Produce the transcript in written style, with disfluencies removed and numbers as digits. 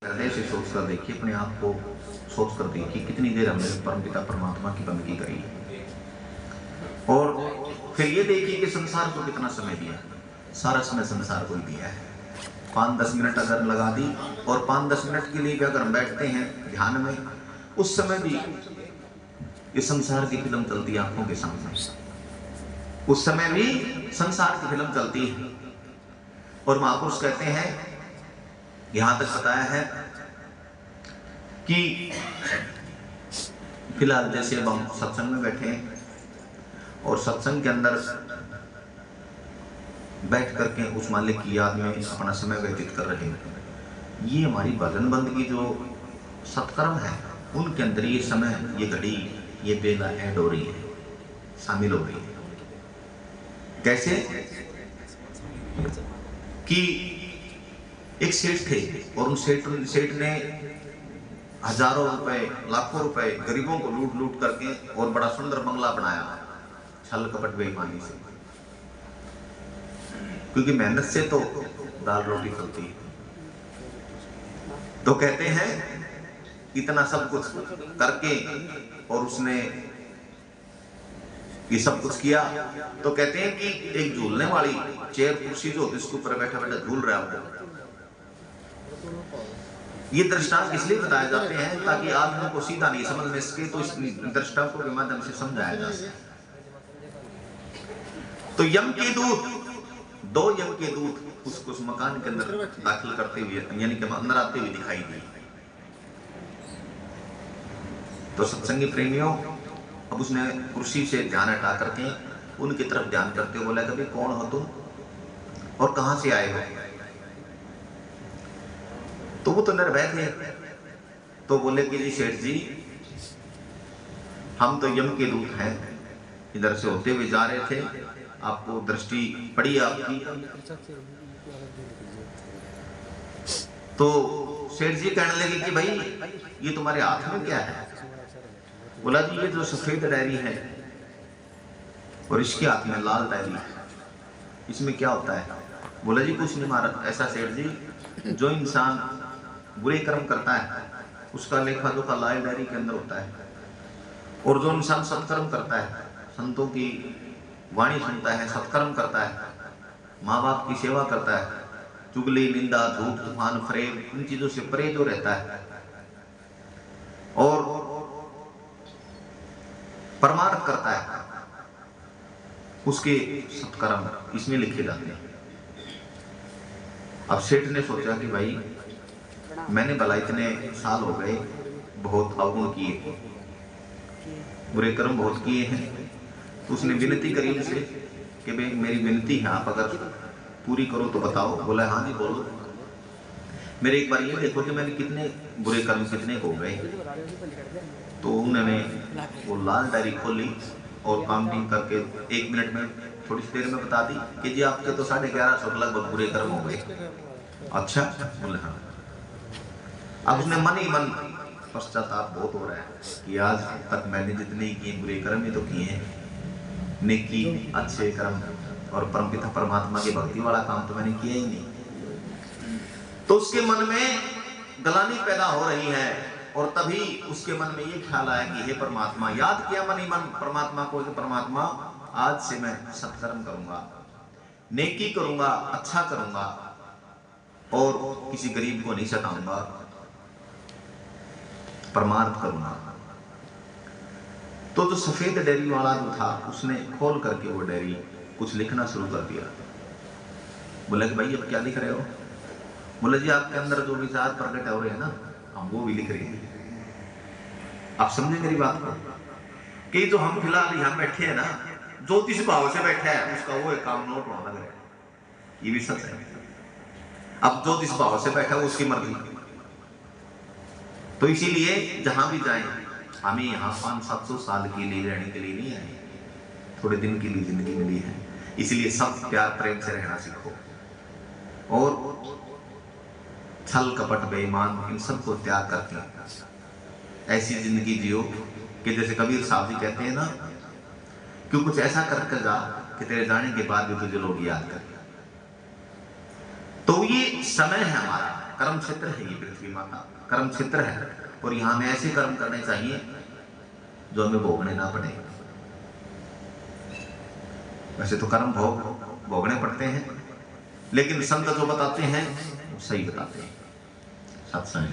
हृदय से सोच कर देखिए, अपने आप को सोच कर देखिए कितनी देर हमने परमपिता परमात्मा की बंदगी करी, और फिर ये देखिए कि संसार को कितना समय दिया। सारा समय संसार को ही दिया है। 5-10 मिनट अगर लगा दी, और 5-10 मिनट के लिए भी अगर हम बैठते हैं ध्यान में, उस समय भी ये संसार की फिल्म चलती है आंखों के सामने। उस समय भी संसार की फिल्म चलती है। और महापुरुष कहते हैं, यहां तक बताया है कि फिलहाल जैसे अब हम सत्संग में बैठे हैं और सत्संग के अंदर बैठ करके उस मालिक की याद में अपना समय व्यतीत कर रहे हैं, ये हमारी भजन बंदगी जो सत्कर्म है उनके अंदर ये समय, ये घड़ी, ये बेला ऐड हो रही है, शामिल हो रही है। कैसे कि एक सेठ थे और उन सेठ ने हजारों रुपए, लाखों रुपए गरीबों को लूट लूट करके और बड़ा सुंदर बंगला बनाया, छल कपट बेईमानी से, क्योंकि मेहनत से तो दाल रोटी चलती है। तो कहते हैं इतना सब कुछ करके और उसने ये सब कुछ किया, तो कहते हैं कि एक झूलने वाली चेयर कुर्सी जो होती है उसके ऊपर बैठा बैठा झूल रहा है। ये दृष्टांत इसलिए बताए जाते हैं ताकि आदमी को सीधा नहीं समझ में सके, तो इस दृष्टांतों के माध्यम से समझाया जा सके। तो यम के दूत, 2 यम के दूत उसको उस मकान के अंदर दाखिल करते हुए, यानी कि अंदर आते हुए दिखाई दिए। तो सत्संगी प्रेमियों, अब उसने कुर्सी से ध्यान हटा करके उनकी तरफ ध्यान करते हुए बोला, कभी कौन हो तुम और कहां से आए हो? तो वो तो निर्भय थे, तो बोले कि जी सेठ जी, हम तो यम के दूत हैं, इधर से होते हुए जा रहे थे, आपको दृष्टि पड़ी आपकी। तो सेठ जी कहने लगे कि भाई ये तुम्हारे हाथ में क्या है? बोला जी ये जो सफेद डायरी है और इसके हाथ में लाल डायरी है, इसमें क्या होता है? बोला जी कुछ नहीं महाराज, ऐसा सेठ जी, जो इंसान बुरे कर्म करता है उसका लेखा जोखा लाल डायरी के अंदर होता है, और जो इंसान सत्कर्म करता है, संतों की वाणी सुनता है, सत्कर्म करता है, माँ बाप की सेवा करता है, चुगली, निंदा, झूठ, तूफान, फरेब, इन चीजों से परे जो रहता है और परमार्थ करता है, उसके सत्कर्म इसमें लिखे जाते हैं। अब सेठ ने सोचा कि भाई मैंने भला इतने साल हो गए, बहुत अवगुण किए, बुरे कर्म बहुत किए हैं, तो उसने विनती करी उनसे कि भाई मेरी विनती है, आप अगर पूरी करो तो बताओ। बोला हाँ जी बोलो, मेरे एक बार ये देखो कि मैंने कितने बुरे कर्म कितने हो गए। तो उन्होंने वो लाल डायरी खोली और काउंटिंग करके 1 मिनट में, थोड़ी सी देर में बता दी कि जी आपके तो 1150 लगभग बुरे कर्म हो गए। अच्छा, बोले हाँ। अब उसने मन ही मन पश्चाताप बहुत हो रहा है कि आज तक मैंने जितने किए बुरे कर्म ही तो किए हैं, नेकी, अच्छे कर्म और परमपिता परमात्मा की भक्ति वाला काम तो मैंने किया ही नहीं। तो उसके मन में गलानी पैदा हो रही है, और तभी उसके मन में ये ख्याल आया कि हे परमात्मा, याद किया मन ही मन परमात्मा को कि परमात्मा आज से मैं सत्कर्म करूंगा, नेकी करूंगा, अच्छा करूंगा और किसी गरीब को नहीं सताऊंगा, परमार्थ करूंगा। तो जो सफेद डायरी वाला जो था उसने खोल करके वो डायरी कुछ लिखना शुरू कर दिया। बोला कि भाई अब क्या लिख रहे हो? बोला जी आपके अंदर जो विचार प्रकट हो रहे हैं ना, हम वो भी लिख रहे हैं। आप समझे मेरी बात को कि जो हम फिलहाल यहां बैठे हैं ना, ज्योतिष भाव से बैठा है उसका वो एक काम नोट होना लग रहा है, ये भी सच है। अब ज्योतिष भाव से बैठा है उसकी मर्जी। तो इसीलिए जहां भी जाए, हमें यहाँ 500-700 साल के लिए रहने के लिए नहीं आए, थोड़े दिन के लिए जिंदगी मिली है, इसलिए सब प्यार प्रेम से रहना सीखो और छल कपट बेईमान इन सबको त्याग करके ऐसी जिंदगी जियो कि जैसे कबीर साहब जी कहते हैं ना कि कुछ ऐसा करके जा कि तेरे जाने के बाद भी तुझे लोग याद करें। तो ये समय है हमारा, कर्म क्षेत्र है ये पृथ्वी माता, कर्म क्षेत्र है। और यहाँ हमें ऐसे कर्म करने चाहिए जो हमें भोगने ना पड़े। वैसे तो कर्म भोगने पड़ते हैं, लेकिन संत जो बताते हैं वो सही बताते हैं, सत्संग।